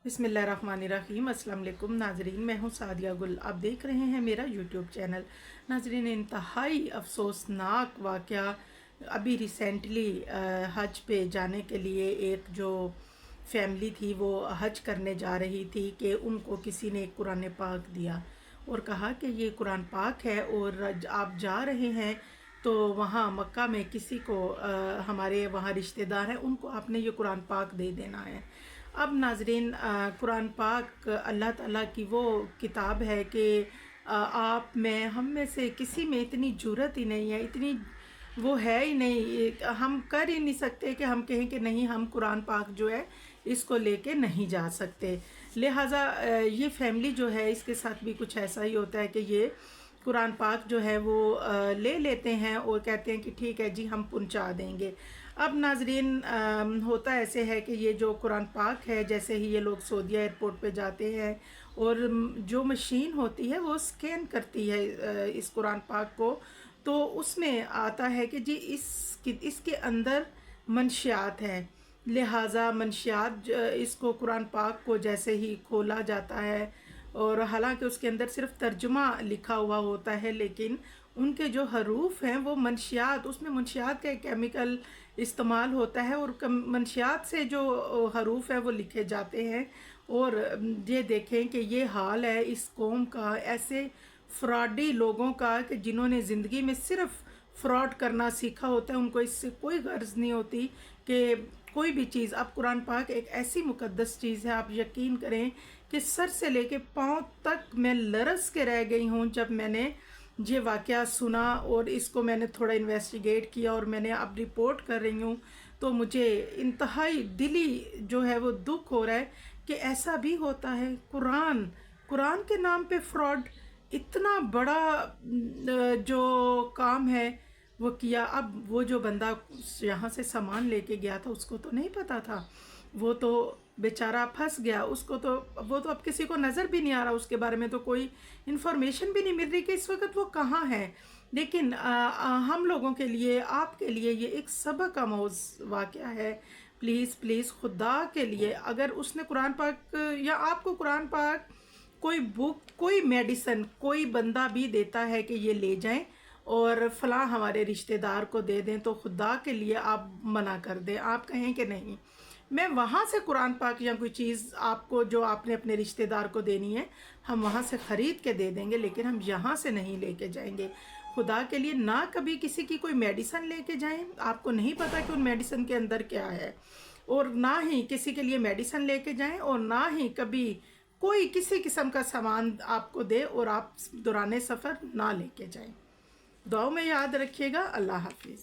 बिस्मिल्लाहिर्रहमानिर्रहीम। अस्सलाम वालेकुम नाजरीन, मैं हूँ सादिया गुल। आप देख रहे हैं मेरा यूट्यूब चैनल। नाजरीन, इंतहाई अफसोसनाक वाक़या अभी रिसेंटली हज पे जाने के लिए एक जो फैमिली थी वो हज करने जा रही थी कि उनको किसी ने एक कुरान पाक दिया और कहा कि ये कुरान पाक है और आप जा रहे हैं तो वहाँ मक्का में किसी को हमारे वहाँ रिश्तेदार हैं उनको आपने ये कुरान पाक दे देना है। अब नाजरीन, कुरान पाक अल्लाह ताला की वो किताब है कि आप में हम में से किसी में इतनी जुर्रत ही नहीं है, इतनी वो है ही नहीं, हम कर ही नहीं सकते कि हम कहें कि नहीं, हम कुरान पाक जो है इसको लेके नहीं जा सकते। लिहाजा ये फैमिली जो है इसके साथ भी कुछ ऐसा ही होता है कि ये कुरान पाक जो है वो ले लेते हैं और कहते हैं कि ठीक है जी, हम पहुंचा देंगे। अब नाजरीन, होता ऐसे है कि ये जो कुरान पाक है, जैसे ही ये लोग सऊदीया एयरपोर्ट पे जाते हैं और जो मशीन होती है वो स्कैन करती है इस कुरान पाक को, तो उसमें आता है कि जी इसके अंदर मंशियात हैं। लिहाजा मंशियात इसको कुरान पाक को जैसे ही खोला जाता है, और हालांकि उसके अंदर सिर्फ तर्जुमा लिखा हुआ होता है, लेकिन उनके जो हरूफ हैं वो मंशियात, उसमें मंशियात का एक केमिकल इस्तेमाल होता है और मंशियात से जो हरूफ है वो लिखे जाते हैं। और ये देखें कि ये हाल है इस कौम का, ऐसे फ्रॉडी लोगों का कि जिन्होंने ज़िंदगी में सिर्फ फ्रॉड करना सीखा होता है, उनको इससे कोई गर्ज नहीं होती कि कोई भी चीज़। अब कुरान पाक एक ऐसी मुकद्दस चीज़ है, आप यकीन करें कि सर से लेके पाँव तक मैं लरस के रह गई हूँ जब मैंने ये वाक़या सुना और इसको मैंने थोड़ा इन्वेस्टिगेट किया और मैंने अब रिपोर्ट कर रही हूँ। तो मुझे इंतहाई दिली जो है वो दुख हो रहा है कि ऐसा भी होता है। कुरान के नाम पे फ्रॉड, इतना बड़ा जो काम है वो किया। अब वो जो बंदा यहाँ से सामान लेके गया था उसको तो नहीं पता था, वो तो बेचारा फंस गया। उसको तो वो तो अब किसी को नज़र भी नहीं आ रहा, उसके बारे में तो कोई इन्फॉर्मेशन भी नहीं मिल रही कि इस वक्त वो कहाँ है। लेकिन हम लोगों के लिए, आपके लिए ये एक सबक आमोज़ वाक़या है। प्लीज़ प्लीज़ खुदा के लिए, अगर उसने कुरान पाक या आपको कुरान पाक, कोई बुक, कोई मेडिसिन, कोई बंदा भी देता है कि ये ले जाएं और फलां हमारे रिश्तेदार को दे दें, तो खुदा के लिए आप मना कर दें। आप कहें कि नहीं, मैं वहाँ से कुरान पाक या कोई चीज़ आपको जो आपने अपने रिश्तेदार को देनी है हम वहाँ से ख़रीद के दे देंगे, लेकिन हम यहाँ से नहीं लेके जाएंगे। खुदा के लिए ना कभी किसी की कोई मेडिसिन लेके जाएं, आपको नहीं पता कि उन मेडिसिन के अंदर क्या है, और ना ही किसी के लिए मेडिसिन लेके जाएं, और ना ही कभी कोई किसी किस्म का सामान आपको दे और आप दौरान सफ़र ना लेके जाएं। दुआओं में याद रखिएगा। अल्लाह हाफिज़।